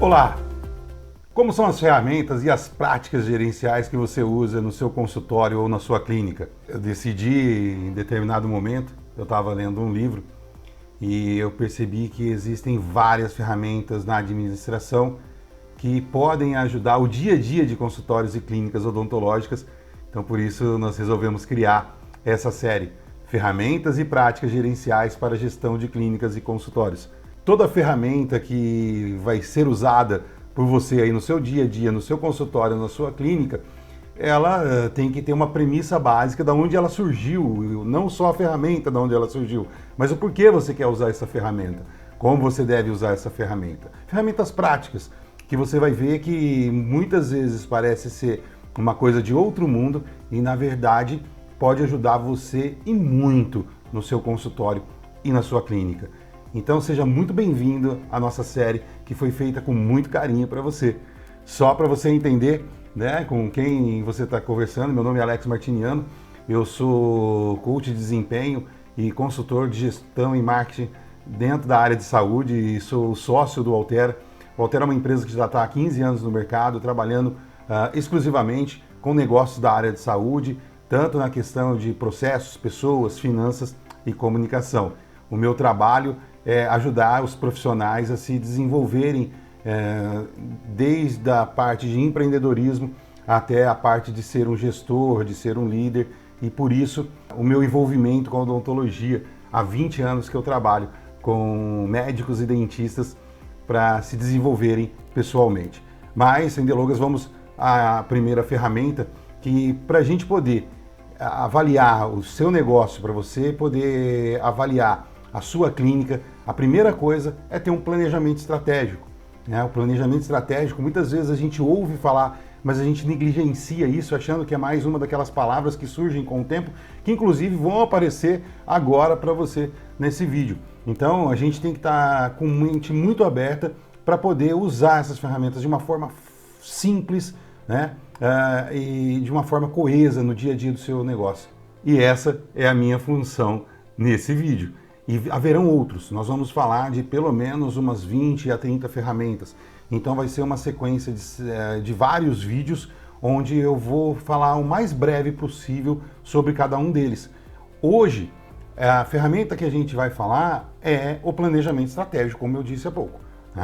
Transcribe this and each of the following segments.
Olá! Como são as ferramentas e as práticas gerenciais que você usa no seu consultório ou na sua clínica? Eu decidi, em determinado momento, eu estava lendo um livro e eu percebi que existem várias ferramentas na administração que podem ajudar o dia a dia de consultórios e clínicas odontológicas. Então, por isso, nós resolvemos criar essa série, Ferramentas e Práticas Gerenciais para a Gestão de Clínicas e Consultórios. Toda ferramenta que vai ser usada por você aí no seu dia a dia, no seu consultório, na sua clínica, ela tem que ter uma premissa básica de onde ela surgiu, não só a ferramenta de onde ela surgiu, mas o porquê você quer usar essa ferramenta, como você deve usar essa ferramenta. Ferramentas práticas, que você vai ver que muitas vezes parece ser uma coisa de outro mundo e, na verdade, pode ajudar você e muito no seu consultório e na sua clínica. Então seja muito bem-vindo à nossa série que foi feita com muito carinho para você. Só para você entender, né, com quem você está conversando, meu nome é Alex Martiniano, eu sou coach de desempenho e consultor de gestão e marketing dentro da área de saúde e sou sócio do Altera. O Altera é uma empresa que já está há 15 anos no mercado, trabalhando exclusivamente com negócios da área de saúde, tanto na questão de processos, pessoas, finanças e comunicação. O meu trabalho é ajudar os profissionais a se desenvolverem desde a parte de empreendedorismo até a parte de ser um gestor, de ser um líder, e por isso o meu envolvimento com a odontologia. Há 20 anos que eu trabalho com médicos e dentistas para se desenvolverem pessoalmente. Mas, sem delongas, vamos à primeira ferramenta, que para a gente poder avaliar o seu negócio, para você poder avaliar a sua clínica, a primeira coisa é ter um planejamento estratégico. O planejamento estratégico, muitas vezes a gente ouve falar, mas a gente negligencia isso, achando que é mais uma daquelas palavras que surgem com o tempo, que inclusive vão aparecer agora para você nesse vídeo. Então a gente tem que estar com mente muito aberta para poder usar essas ferramentas de uma forma simples, né? E de uma forma coesa no dia a dia do seu negócio. E essa é a minha função nesse vídeo. E haverão outros, nós vamos falar de pelo menos umas 20 a 30 ferramentas. Então vai ser uma sequência de vários vídeos onde eu vou falar o mais breve possível sobre cada um deles. Hoje, a ferramenta que a gente vai falar é o planejamento estratégico, como eu disse há pouco.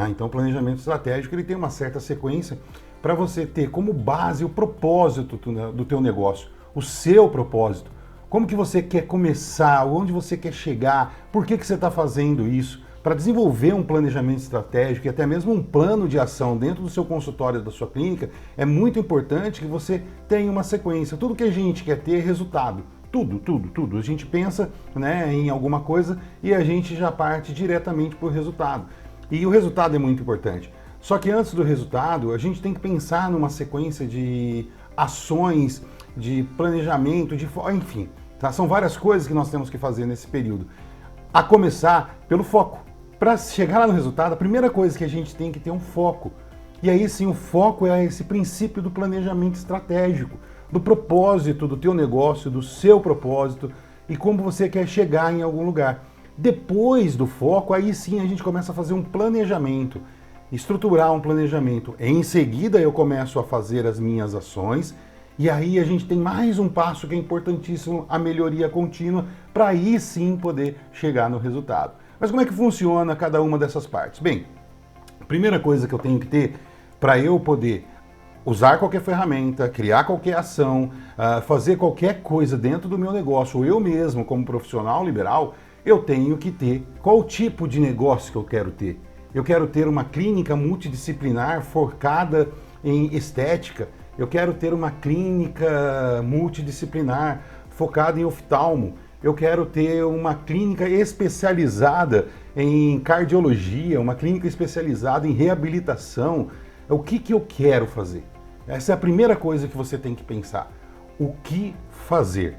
Então o planejamento estratégico ele tem uma certa sequência para você ter como base o propósito do teu negócio, o seu propósito. Como que você quer começar, onde você quer chegar, por que você está fazendo isso? Para desenvolver um planejamento estratégico e até mesmo um plano de ação dentro do seu consultório, da sua clínica, é muito importante que você tenha uma sequência. Tudo que a gente quer ter é resultado. Tudo. A gente pensa, né, em alguma coisa e a gente já parte diretamente para o resultado. E o resultado é muito importante. Só que antes do resultado, a gente tem que pensar numa sequência de ações, de planejamento, enfim, tá? São várias coisas que nós temos que fazer nesse período. A começar pelo foco. Para chegar lá no resultado, a primeira coisa que a gente tem que ter um foco. E aí sim, o foco é esse princípio do planejamento estratégico, do propósito do teu negócio, do seu propósito e como você quer chegar em algum lugar. Depois do foco, aí sim a gente começa a fazer um planejamento, estruturar um planejamento. Em seguida eu começo a fazer as minhas ações e aí a gente tem mais um passo que é importantíssimo, a melhoria contínua, para aí sim poder chegar no resultado. Mas como é que funciona cada uma dessas partes? Bem, a primeira coisa que eu tenho que ter para eu poder usar qualquer ferramenta, criar qualquer ação, fazer qualquer coisa dentro do meu negócio, ou eu mesmo como profissional liberal, eu tenho que ter qual tipo de negócio que eu quero ter. Eu quero ter uma clínica multidisciplinar focada em estética. Eu quero ter uma clínica multidisciplinar focada em oftalmo. Eu quero ter uma clínica especializada em cardiologia, uma clínica especializada em reabilitação. O que eu quero fazer? Essa é a primeira coisa que você tem que pensar. O que fazer?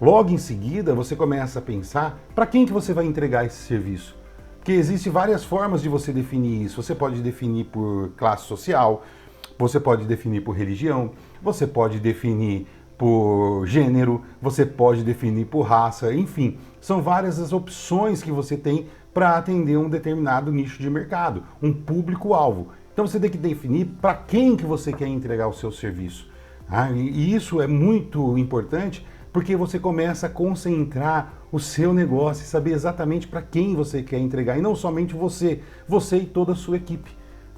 Logo em seguida, você começa a pensar para quem que você vai entregar esse serviço. Porque existem várias formas de você definir isso. Você pode definir por classe social, você pode definir por religião, você pode definir por gênero, você pode definir por raça, enfim. São várias as opções que você tem para atender um determinado nicho de mercado, um público-alvo. Então você tem que definir para quem que você quer entregar o seu serviço. E isso é muito importante porque você começa a concentrar o seu negócio e saber exatamente para quem você quer entregar, e não somente você e toda a sua equipe.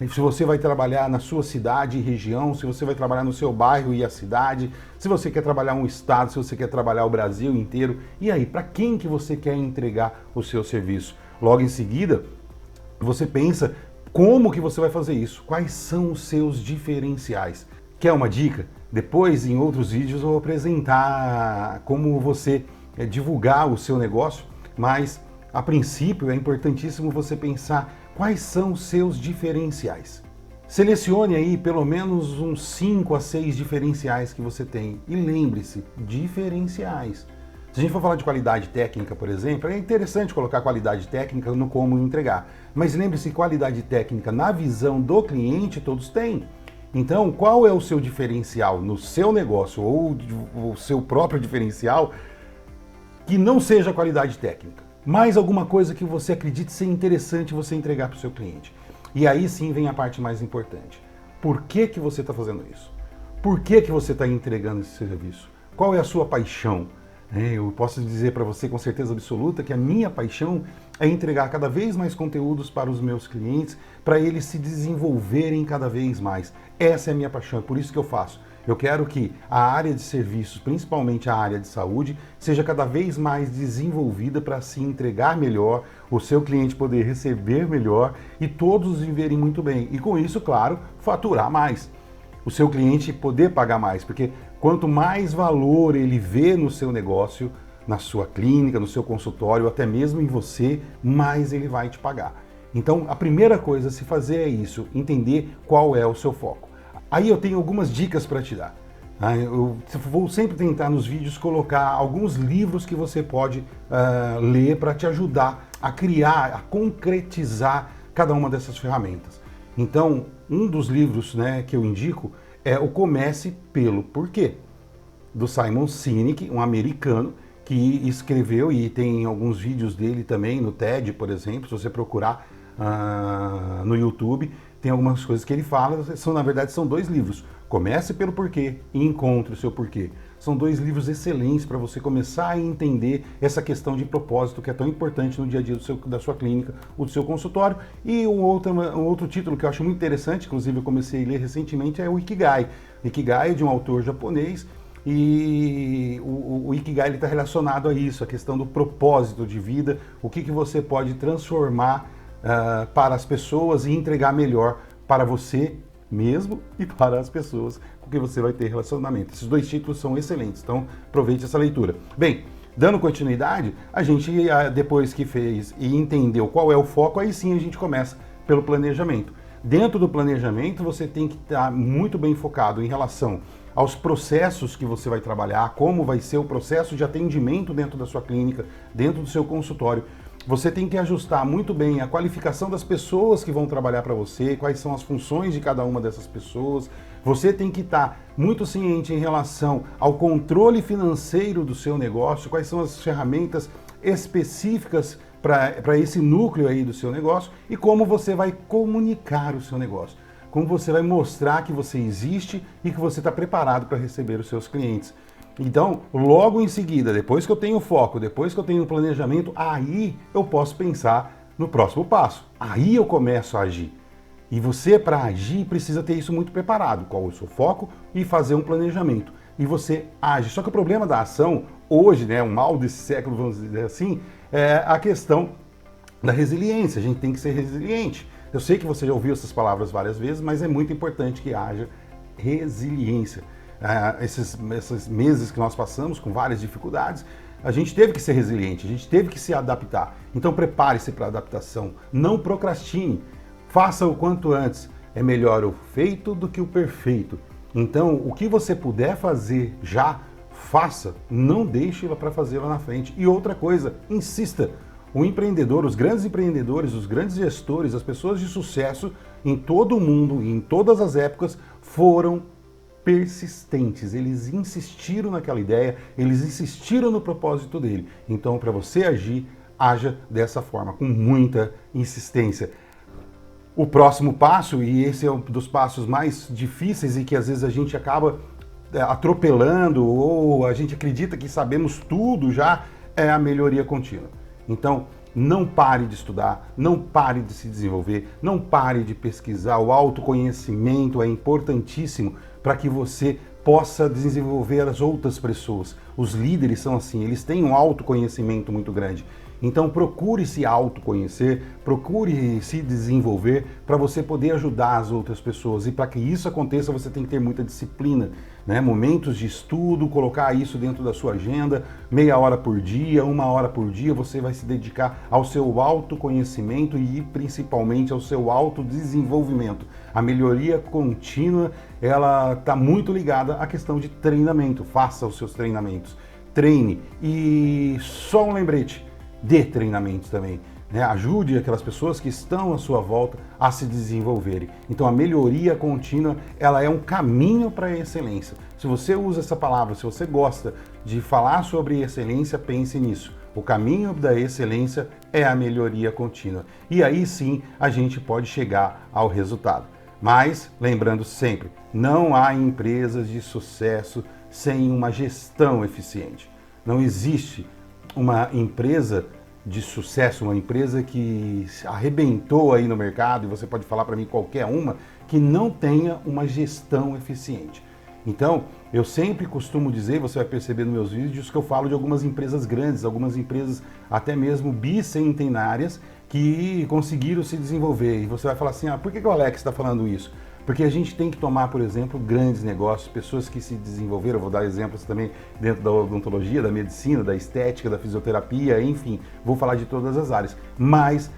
Se você vai trabalhar na sua cidade e região, se você vai trabalhar no seu bairro e a cidade, se você quer trabalhar um estado, se você quer trabalhar o Brasil inteiro, e aí, para quem que você quer entregar o seu serviço? Logo em seguida, você pensa como que você vai fazer isso, quais são os seus diferenciais. Quer uma dica? Depois, em outros vídeos, eu vou apresentar como você divulgar o seu negócio, mas a princípio é importantíssimo você pensar quais são os seus diferenciais. Selecione aí pelo menos uns 5 a 6 diferenciais que você tem. E lembre-se, diferenciais. Se a gente for falar de qualidade técnica, por exemplo, é interessante colocar qualidade técnica no como entregar. Mas lembre-se, qualidade técnica na visão do cliente todos têm. Então, qual é o seu diferencial no seu negócio ou o seu próprio diferencial que não seja qualidade técnica? Mais alguma coisa que você acredite ser interessante você entregar para o seu cliente. E aí sim vem a parte mais importante. Por que que você está fazendo isso? Por que que você está entregando esse serviço? Qual é a sua paixão? Eu posso dizer para você com certeza absoluta que a minha paixão é entregar cada vez mais conteúdos para os meus clientes, para eles se desenvolverem cada vez mais. Essa é a minha paixão, é por isso que eu faço. Eu quero que a área de serviços, principalmente a área de saúde, seja cada vez mais desenvolvida para se entregar melhor, o seu cliente poder receber melhor e todos viverem muito bem. E com isso, claro, faturar mais. O seu cliente poder pagar mais, porque quanto mais valor ele vê no seu negócio, na sua clínica, no seu consultório, até mesmo em você, mais ele vai te pagar. Então, a primeira coisa a se fazer é isso, entender qual é o seu foco. Aí eu tenho algumas dicas para te dar. Eu vou sempre tentar nos vídeos colocar alguns livros que você pode ler para te ajudar a criar, a concretizar cada uma dessas ferramentas. Então, um dos livros, que eu indico é o Comece pelo Porquê, do Simon Sinek, um americano que escreveu, e tem alguns vídeos dele também no TED, por exemplo, se você procurar no YouTube, tem algumas coisas que ele fala, na verdade são 2 livros, Comece pelo Porquê e Encontre o Seu Porquê. São 2 livros excelentes para você começar a entender essa questão de propósito que é tão importante no dia a dia da sua clínica, ou do seu consultório. E um outro título que eu acho muito interessante, inclusive eu comecei a ler recentemente, é o Ikigai. Ikigai é de um autor japonês, e o Ikigai está relacionado a isso, a questão do propósito de vida, o que você pode transformar para as pessoas e entregar melhor para você mesmo e para as pessoas com quem você vai ter relacionamento. Esses 2 títulos são excelentes, então aproveite essa leitura. Bem, dando continuidade, a gente depois que fez e entendeu qual é o foco, aí sim a gente começa pelo planejamento. Dentro do planejamento você tem que estar muito bem focado em relação aos processos que você vai trabalhar, como vai ser o processo de atendimento dentro da sua clínica, dentro do seu consultório. Você tem que ajustar muito bem a qualificação das pessoas que vão trabalhar para você, quais são as funções de cada uma dessas pessoas. Você tem que estar muito ciente em relação ao controle financeiro do seu negócio, quais são as ferramentas específicas para esse núcleo aí do seu negócio e como você vai comunicar o seu negócio. Como você vai mostrar que você existe e que você está preparado para receber os seus clientes. Então, logo em seguida, depois que eu tenho foco, depois que eu tenho planejamento, aí eu posso pensar no próximo passo. Aí eu começo a agir. E você, para agir, precisa ter isso muito preparado. Qual é o seu foco e fazer um planejamento. E você age. Só que o problema da ação, hoje, um mal desse século, vamos dizer assim, é a questão da resiliência. A gente tem que ser resiliente. Eu sei que você já ouviu essas palavras várias vezes, mas é muito importante que haja resiliência. Esses meses que nós passamos com várias dificuldades, a gente teve que ser resiliente, a gente teve que se adaptar. Então prepare-se para a adaptação, não procrastine, faça o quanto antes. É melhor o feito do que o perfeito. Então o que você puder fazer já, faça, não deixe para fazer lá na frente. E outra coisa, insista. O empreendedor, os grandes empreendedores, os grandes gestores, as pessoas de sucesso em todo o mundo, em todas as épocas, foram persistentes. Eles insistiram naquela ideia, eles insistiram no propósito dele. Então, para você agir, haja dessa forma, com muita insistência. O próximo passo, e esse é um dos passos mais difíceis e que às vezes a gente acaba atropelando ou a gente acredita que sabemos tudo já, é a melhoria contínua. Então, não pare de estudar, não pare de se desenvolver, não pare de pesquisar. O autoconhecimento é importantíssimo para que você possa desenvolver as outras pessoas. Os líderes são assim, eles têm um autoconhecimento muito grande. Então procure se autoconhecer, procure se desenvolver para você poder ajudar as outras pessoas. E para que isso aconteça, você tem que ter muita disciplina, né? Momentos de estudo, colocar isso dentro da sua agenda, meia hora por dia, 1 hora por dia, você vai se dedicar ao seu autoconhecimento e principalmente ao seu autodesenvolvimento. A melhoria contínua, ela está muito ligada à questão de treinamento. Faça os seus treinamentos, treine. E só um lembrete, dê treinamentos também, né? Ajude aquelas pessoas que estão à sua volta a se desenvolverem. Então a melhoria contínua, ela é um caminho para a excelência. Se você usa essa palavra, se você gosta de falar sobre excelência, pense nisso. O caminho da excelência é a melhoria contínua. E aí sim a gente pode chegar ao resultado. Mas, lembrando sempre, não há empresas de sucesso sem uma gestão eficiente. Não existe uma empresa de sucesso, uma empresa que arrebentou aí no mercado, e você pode falar para mim qualquer uma, que não tenha uma gestão eficiente. Então, eu sempre costumo dizer, você vai perceber nos meus vídeos, que eu falo de algumas empresas grandes, algumas empresas até mesmo bicentenárias, que conseguiram se desenvolver. E você vai falar assim, por que o Alex está falando isso? Porque a gente tem que tomar, por exemplo, grandes negócios, pessoas que se desenvolveram, eu vou dar exemplos também dentro da odontologia, da medicina, da estética, da fisioterapia, enfim, vou falar de todas as áreas. Mas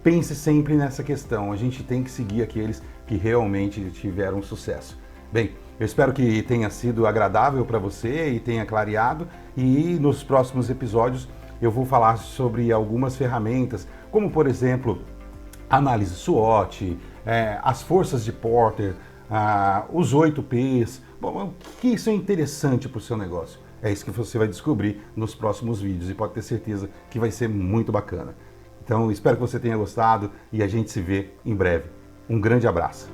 pense sempre nessa questão, a gente tem que seguir aqueles que realmente tiveram sucesso. Bem, eu espero que tenha sido agradável para você e tenha clareado, e nos próximos episódios eu vou falar sobre algumas ferramentas, como por exemplo, análise SWOT, as forças de Porter, os 8 Ps. Bom, o que isso é interessante para o seu negócio? É isso que você vai descobrir nos próximos vídeos e pode ter certeza que vai ser muito bacana. Então, espero que você tenha gostado e a gente se vê em breve. Um grande abraço.